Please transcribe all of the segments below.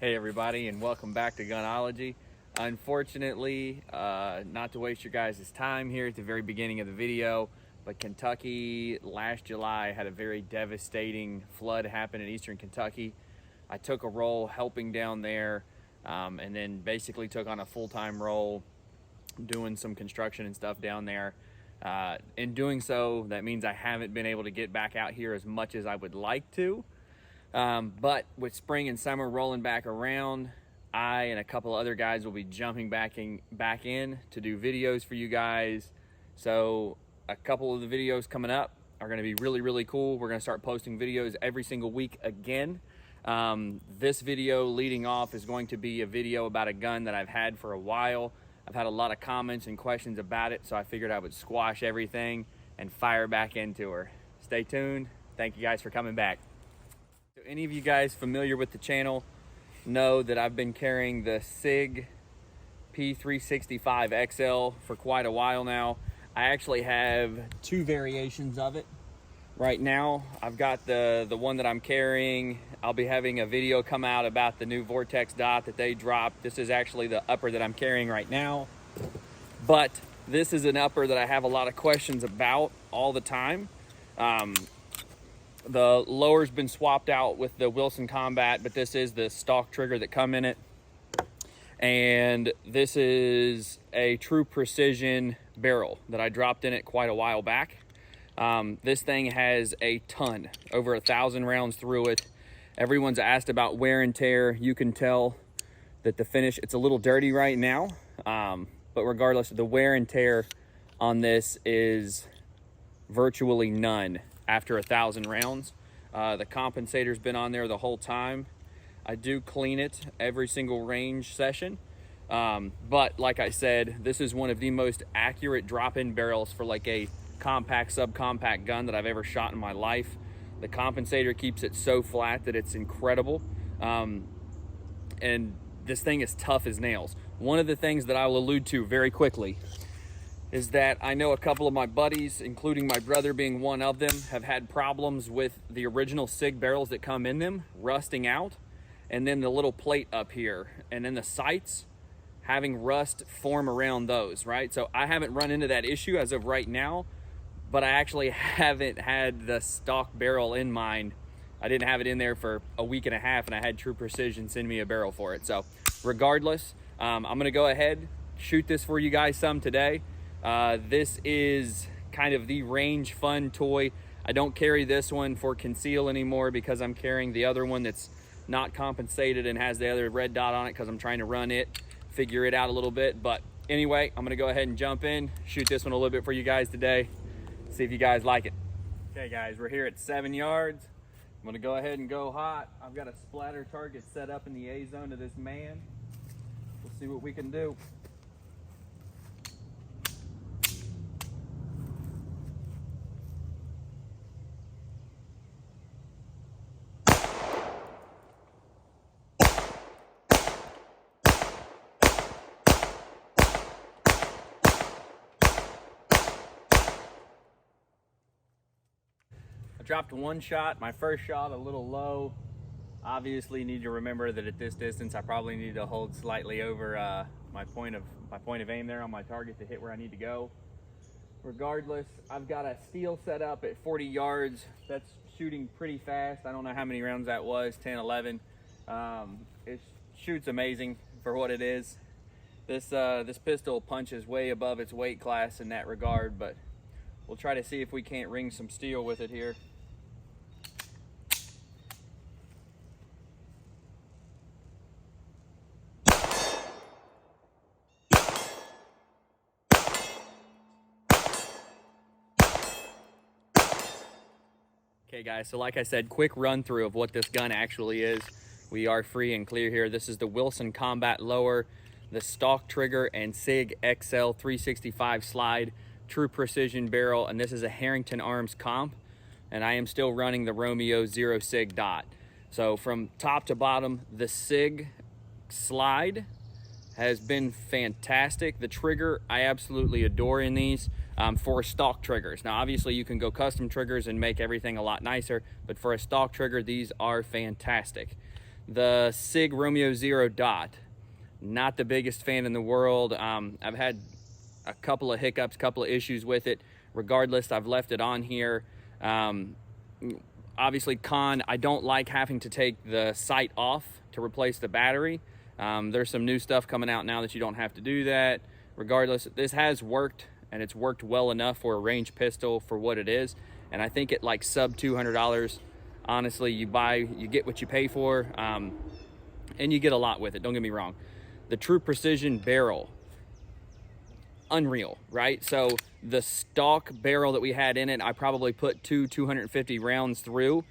Hey everybody, and welcome back to Gunology. Unfortunately, not to waste your guys' time here at the very beginning of the video, but Kentucky last July had a very devastating flood happen in eastern Kentucky. I took a role helping down there, and then basically took on a full-time role doing some construction and stuff down there. In doing so, that means I haven't been able to get back out here as much as I would like to. But with spring and summer rolling back around, I and a couple other guys will be jumping back in to do videos for you guys. So a couple of the videos coming up are going to be really cool. We're going to start posting videos every single week again. This video leading off is going to be a video about a gun that I've had for a while. I've had a lot of comments and questions about it, so I figured I would squash everything and fire back into her. Stay tuned. Thank you guys for coming back. So any of you guys familiar with the channel know that I've been carrying the Sig P365XL for quite a while now. I actually have two variations of it. Right now, I've got the one that I'm carrying. I'll be having a video come out about the new Vortex dot that they dropped. This is actually the upper that I'm carrying right now. But this is an upper that I have a lot of questions about all the time. The lower's been swapped out with the Wilson Combat, but this is the stock trigger that come in it. And this is a true precision barrel that I dropped in it quite a while back. This thing has a ton, over 1,000 rounds through it. Everyone's asked about wear and tear. You can tell that the finish, it's a little dirty right now. But regardless, the wear and tear on this is virtually none after 1,000 rounds. The compensator's been on there the whole time. I do clean it every single range session. But like I said, this is one of the most accurate drop-in barrels for like a compact, subcompact gun that I've ever shot in my life. The compensator keeps it so flat that it's incredible. And this thing is tough as nails. One of the things that I will allude to very quickly is that I know a couple of my buddies, including my brother being one of them, have had problems with the original Sig barrels that come in them rusting out, and then the little plate up here, and then the sights having rust form around those, right? So I haven't run into that issue as of right now, but I actually haven't had the stock barrel in mind. I didn't have it in there for a week and a half, and I had True Precision send me a barrel for it. So regardless, I'm gonna go ahead, shoot this for you guys some today. This is kind of the range fun toy. I don't carry this one for conceal anymore because I'm carrying the other one that's not compensated and has the other red dot on it because I'm trying to run it, figure it out a little bit. But anyway, I'm gonna go ahead and jump in, shoot this one a little bit for you guys today, see if you guys like it. Okay guys, we're here at 7 yards. I'm gonna go ahead and go hot. I've got a splatter target set up in the A zone of this man. We'll see what we can do. Dropped one shot, my first shot a little low. Obviously need to remember that at this distance I probably need to hold slightly over my point of aim there on my target to hit where I need to go. Regardless, I've got a steel set up at 40 yards. That's shooting pretty fast. I don't know how many rounds that was, 10, 11. It shoots amazing for what it is. This pistol punches way above its weight class in that regard, but we'll try to see if we can't ring some steel with it here. Okay guys, so like I said, quick run through of what this gun actually is. We are free and clear here. This is the Wilson Combat lower, the stock trigger and Sig XL 365 slide, true precision barrel, and this is a Herrington Arms Comp, and I am still running the Romeo Zero Sig dot. So from top to bottom, the Sig slide has been fantastic. The trigger I absolutely adore in these. For stock triggers. Now obviously you can go custom triggers and make everything a lot nicer, but for a stock trigger these are fantastic. The Sig Romeo Zero dot. Not the biggest fan in the world. I've had a couple of hiccups, couple of issues with it. Regardless, I've left it on here. Obviously, con, I don't like having to take the sight off to replace the battery. There's some new stuff coming out now that you don't have to do that. Regardless, this has worked, and it's worked well enough for a range pistol for what it is. And I think at like sub $200, honestly, you get what you pay for, and you get a lot with it, don't get me wrong. The True Precision barrel, unreal, right? So the stock barrel that we had in it, I probably put 250 rounds through.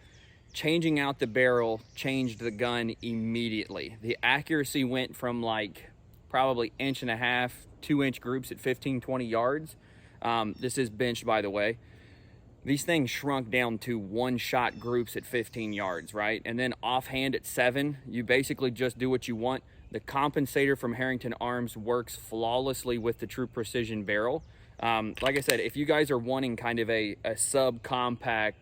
Changing out the barrel changed the gun immediately. The accuracy went from like probably 1.5 inch, 2-inch groups at 15, 20 yards. This is benched, by the way. These things shrunk down to one-shot groups at 15 yards, right? And then offhand at 7, you basically just do what you want. The compensator from Herrington Arms works flawlessly with the True Precision barrel. Like I said, if you guys are wanting kind of a subcompact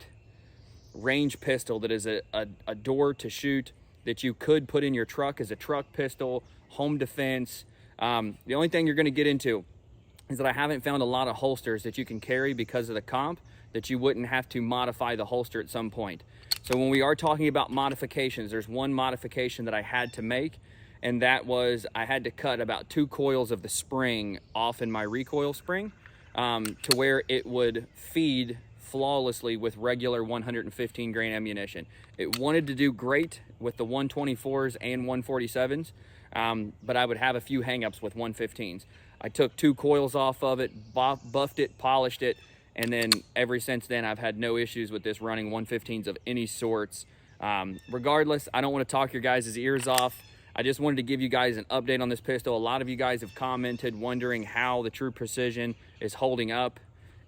range pistol that is a door to shoot, that you could put in your truck as a truck pistol, home defense, the only thing you're going to get into is that I haven't found a lot of holsters that you can carry because of the comp, that you wouldn't have to modify the holster at some point. So when we are talking about modifications, there's one modification that I had to make, and that was I had to cut about 2 coils of the spring off in my recoil spring to where it would feed flawlessly with regular 115 grain ammunition. It wanted to do great with the 124s and 147s, but I would have a few hangups with 115s. I took 2 coils off of it, buffed it, polished it, and then ever since then I've had no issues with this running 115s of any sorts. Regardless, I don't want to talk your guys' ears off. I just wanted to give you guys an update on this pistol. A lot of you guys have commented wondering how the True Precision is holding up.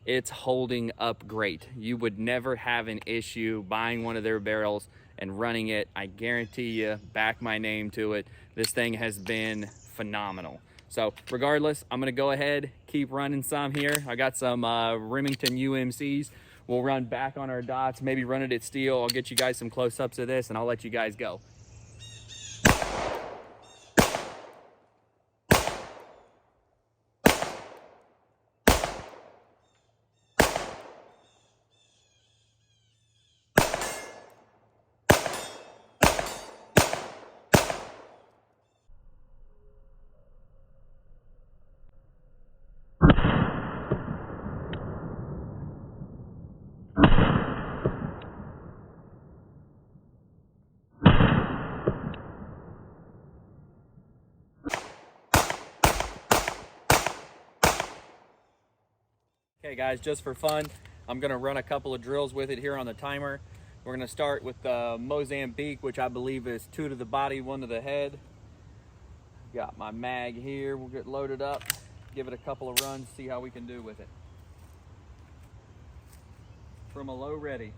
It's holding up great. You would never have an issue buying one of their barrels and running it. I guarantee you, back my name to it, this thing has been phenomenal. So regardless, I'm gonna go ahead, keep running some here. I got some Remington UMCs. We'll run back on our dots, maybe run it at steel. I'll get you guys some close-ups of this and I'll let you guys go. Okay guys, just for fun, I'm gonna run a couple of drills with it here on the timer. We're gonna start with the Mozambique, which I believe is 2 to the body, 1 to the head. Got my mag here, we'll get loaded up, give it a couple of runs, see how we can do with it. From a low ready.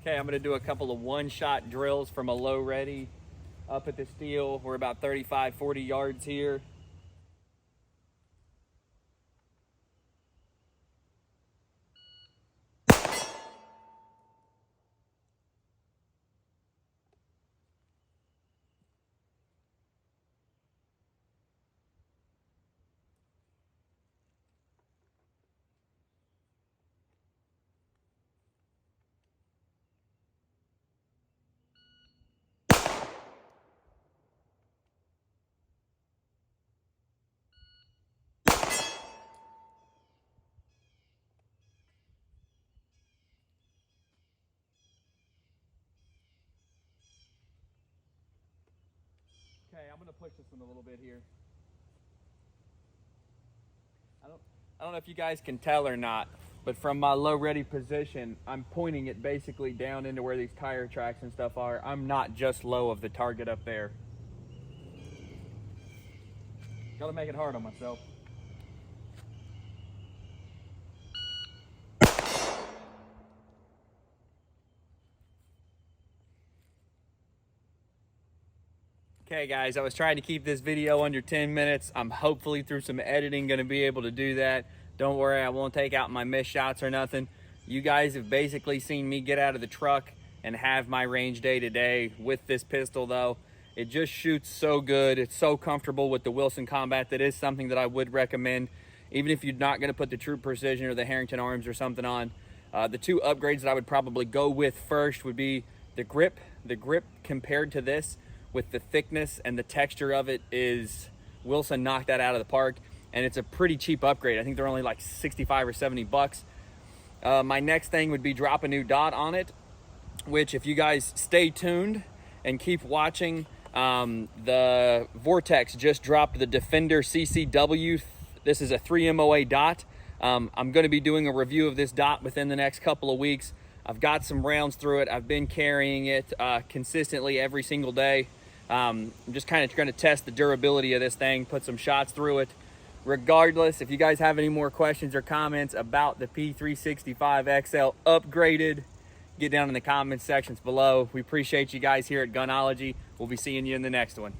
Okay, I'm gonna do a couple of one-shot drills from a low ready up at the steel. We're about 35, 40 yards here. Okay, I'm gonna push this one a little bit here. I don't know if you guys can tell or not, but from my low ready position, I'm pointing it basically down into where these tire tracks and stuff are. I'm not just low of the target up there. Gotta make it hard on myself. Okay guys, I was trying to keep this video under 10 minutes. I'm hopefully through some editing gonna be able to do that. Don't worry, I won't take out my missed shots or nothing. You guys have basically seen me get out of the truck and have my range day to day with this pistol though. It just shoots so good. It's so comfortable with the Wilson Combat. That is something that I would recommend, even if you're not gonna put the True Precision or the Herrington Arms or something on. The two upgrades that I would probably go with first would be the grip. The grip compared to this, with the thickness and the texture of it, is Wilson knocked that out of the park, and it's a pretty cheap upgrade. I think they're only like 65 or 70 bucks. My next thing would be drop a new dot on it, which if you guys stay tuned and keep watching, the Vortex just dropped the Defender CCW. This is a 3 MOA dot. I'm gonna be doing a review of this dot within the next couple of weeks. I've got some rounds through it. I've been carrying it consistently every single day. I'm just kind of going to test the durability of this thing, put some shots through it. Regardless, if you guys have any more questions or comments about the P365XL upgraded, get down in the comments sections below. We appreciate you guys here at Gunology. We'll be seeing you in the next one.